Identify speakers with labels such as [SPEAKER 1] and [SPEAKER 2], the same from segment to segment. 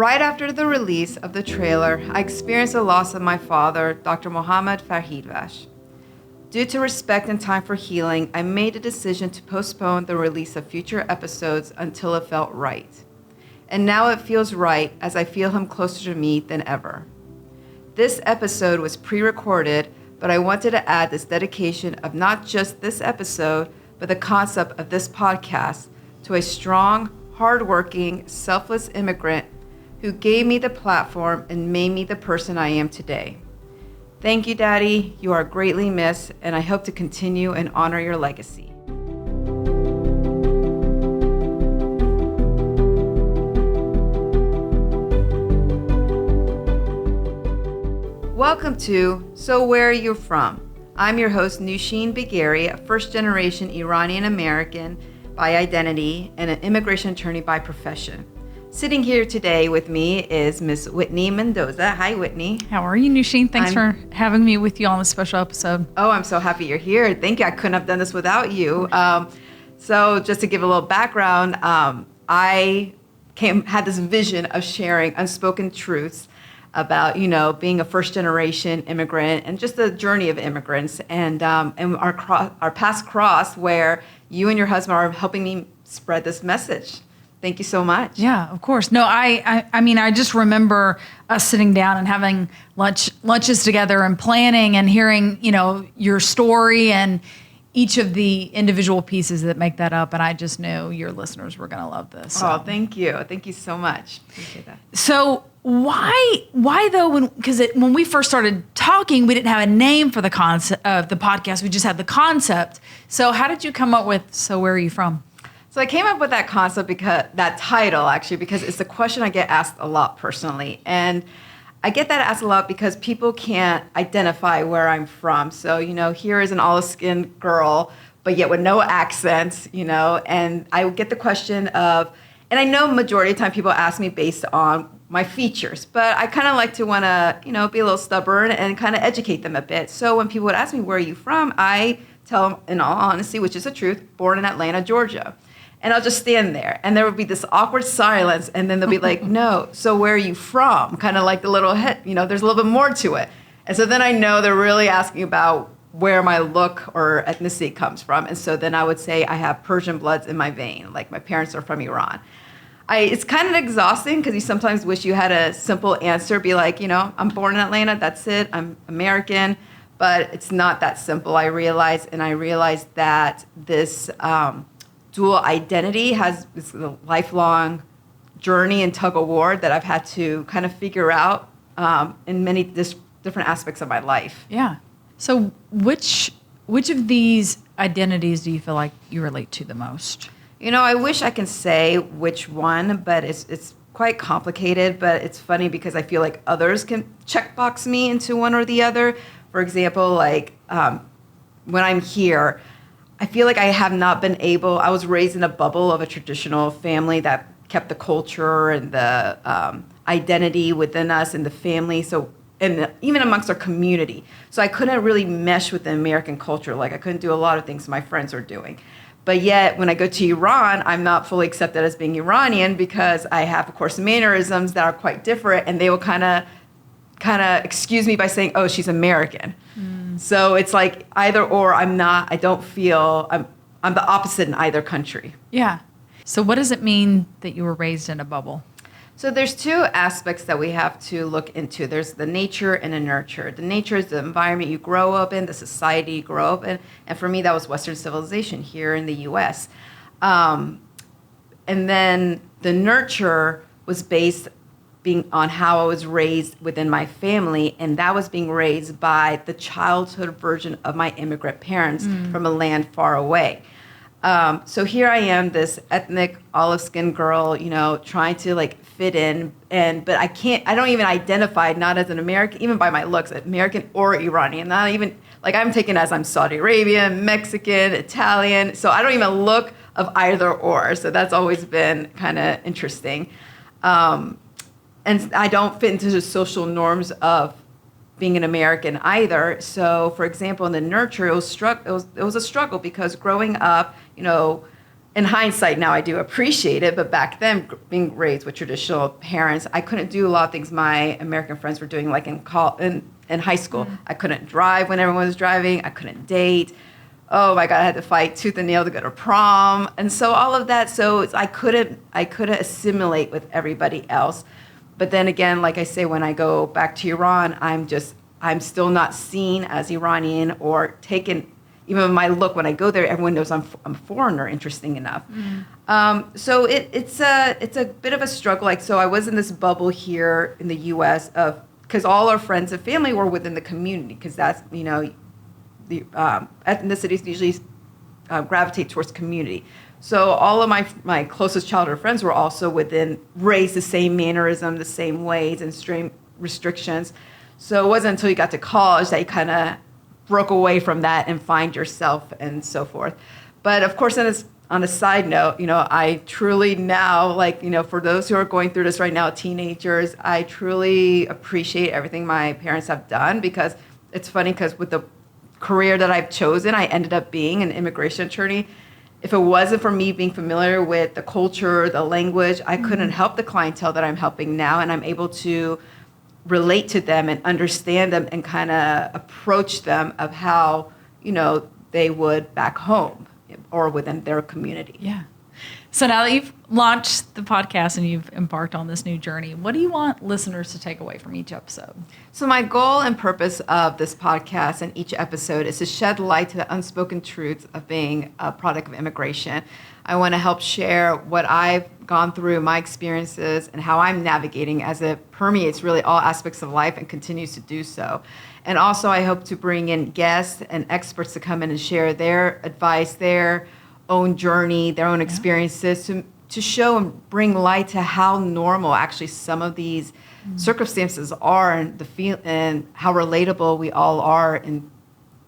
[SPEAKER 1] Right after the release of the trailer, I experienced the loss of my father, Dr. Mohammad Farhidvash. Due to respect and time for healing, I made a decision to postpone the release of future episodes until it felt right. And now it feels right as I feel him closer to me than ever. This episode was pre-recorded, but I wanted to add this dedication of not just this episode, but the concept of this podcast to a strong, hardworking, selfless immigrant who gave me the platform and made me the person I am today. Thank you, Daddy. You are greatly missed, and I hope to continue and honor your legacy. Welcome to So Where Are You From? I'm your host, Nooshin Bagheri, a first-generation Iranian-American by identity and an immigration attorney by profession. Sitting here today with me is Miss Whitney Mendoza. Hi, Whitney.
[SPEAKER 2] How are you, Nooshin? Thanks for having me with you on this special episode.
[SPEAKER 1] Oh, I'm so happy you're here. Thank you. I couldn't have done this without you. So just to give a little background, I had this vision of sharing unspoken truths about, being a first-generation immigrant and just the journey of immigrants and our paths cross where you and your husband are helping me spread this message. Thank you so much.
[SPEAKER 2] Yeah, of course. No, I mean, I just remember us sitting down and having lunches together and planning and hearing, your story and each of the individual pieces that make that up. And I just knew your listeners were going to love this. So.
[SPEAKER 1] Oh, thank you. Thank you so much. Appreciate that.
[SPEAKER 2] So why though? Because when we first started talking, we didn't have a name for the concept of the podcast. We just had the concept. So how did you come up with So Where Are You From?
[SPEAKER 1] So I came up with that concept because it's a question I get asked a lot personally. And I get that asked a lot because people can't identify where I'm from. So, here is an olive-skinned girl, but yet with no accent, and I get the question of, and I know majority of the time people ask me based on my features, but I kind of like to want to, be a little stubborn and kind of educate them a bit. So when people would ask me, where are you from? I tell them, in all honesty, which is the truth, born in Atlanta, Georgia. And I'll just stand there, and there would be this awkward silence, and then they'll be like, no, so where are you from? Kind of like the little hit, there's a little bit more to it. And so then I know they're really asking about where my look or ethnicity comes from. And so then I would say I have Persian bloods in my vein, like my parents are from Iran. It's kind of exhausting because you sometimes wish you had a simple answer, be like, I'm born in Atlanta, that's it, I'm American. But it's not that simple, I realized that this dual identity is a lifelong journey and tug of war that I've had to kind of figure out in many different aspects of my life.
[SPEAKER 2] Yeah. So which of these identities do you feel like you relate to the most?
[SPEAKER 1] I wish I can say which one, but it's quite complicated. But it's funny because I feel like others can checkbox me into one or the other. For example, like when I'm here, I feel like I have not been I was raised in a bubble of a traditional family that kept the culture and the identity within us and the family. So, and even amongst our community. So I couldn't really mesh with the American culture. Like I couldn't do a lot of things my friends are doing. But yet when I go to Iran, I'm not fully accepted as being Iranian because I have, of course, mannerisms that are quite different. And they will kind of excuse me by saying, oh, she's American. So it's like either or. I'm the opposite in either country.
[SPEAKER 2] Yeah. So what does it mean that you were raised in a bubble?
[SPEAKER 1] So there's two aspects that we have to look into. There's the nature and the nurture. The nature is the environment you grow up in, the society you grow up in. And for me, that was Western civilization here in the U.S. And then the nurture was based being on how I was raised within my family, and that was being raised by the childhood version of my immigrant parents from a land far away. So here I am, this ethnic olive-skinned girl, trying to fit in, but I don't even identify not as an American, even by my looks, American or Iranian. Not even I'm taken as I'm Saudi Arabian, Mexican, Italian. So I don't even look of either or. So that's always been kind of interesting. And I don't fit into the social norms of being an American either. So, for example, in the nurture, it was a struggle because growing up, in hindsight now I do appreciate it, but back then being raised with traditional parents, I couldn't do a lot of things my American friends were doing, like in high school. I couldn't drive when everyone was driving. I couldn't date. Oh my God, I had to fight tooth and nail to go to prom. And so all of that, I couldn't assimilate with everybody else. But then again, like I say, when I go back to Iran, I'm still not seen as Iranian or taken. Even my look when I go there, everyone knows I'm a foreigner. Interesting enough, so it's a bit of a struggle. Like, so I was in this bubble here in the U.S. because all our friends and family were within the community, because that's the ethnicities usually gravitate towards community. So all of my closest childhood friends were also raised the same mannerism, the same ways and same restrictions. So it wasn't until you got to college that you kind of broke away from that and find yourself and so forth. But of course, on a side note, I truly now, for those who are going through this right now, teenagers, I truly appreciate everything my parents have done, because it's funny, because with the career that I've chosen, I ended up being an immigration attorney. If it wasn't for me being familiar with the culture, the language, I couldn't help the clientele that I'm helping now, and I'm able to relate to them and understand them and kind of approach them of how, they would back home or within their community.
[SPEAKER 2] Yeah. So now that you've launched the podcast and you've embarked on this new journey, what do you want listeners to take away from each episode?
[SPEAKER 1] So my goal and purpose of this podcast and each episode is to shed light to the unspoken truths of being a product of immigration. I want to help share what I've gone through, my experiences, and how I'm navigating as it permeates really all aspects of life and continues to do so. And also I hope to bring in guests and experts to come in and share their advice, their own journey, their own experiences, to show and bring light to how normal actually some of these circumstances are, and how relatable we all are in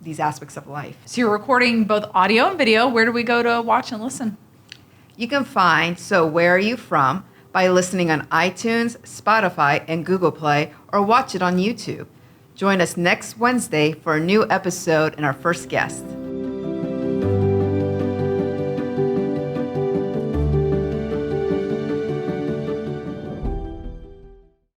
[SPEAKER 1] these aspects of life.
[SPEAKER 2] So you're recording both audio and video. Where do we go to watch and listen?
[SPEAKER 1] You can find So Where Are You From by listening on iTunes, Spotify, and Google Play, or watch it on YouTube. Join us next Wednesday for a new episode and our first guest.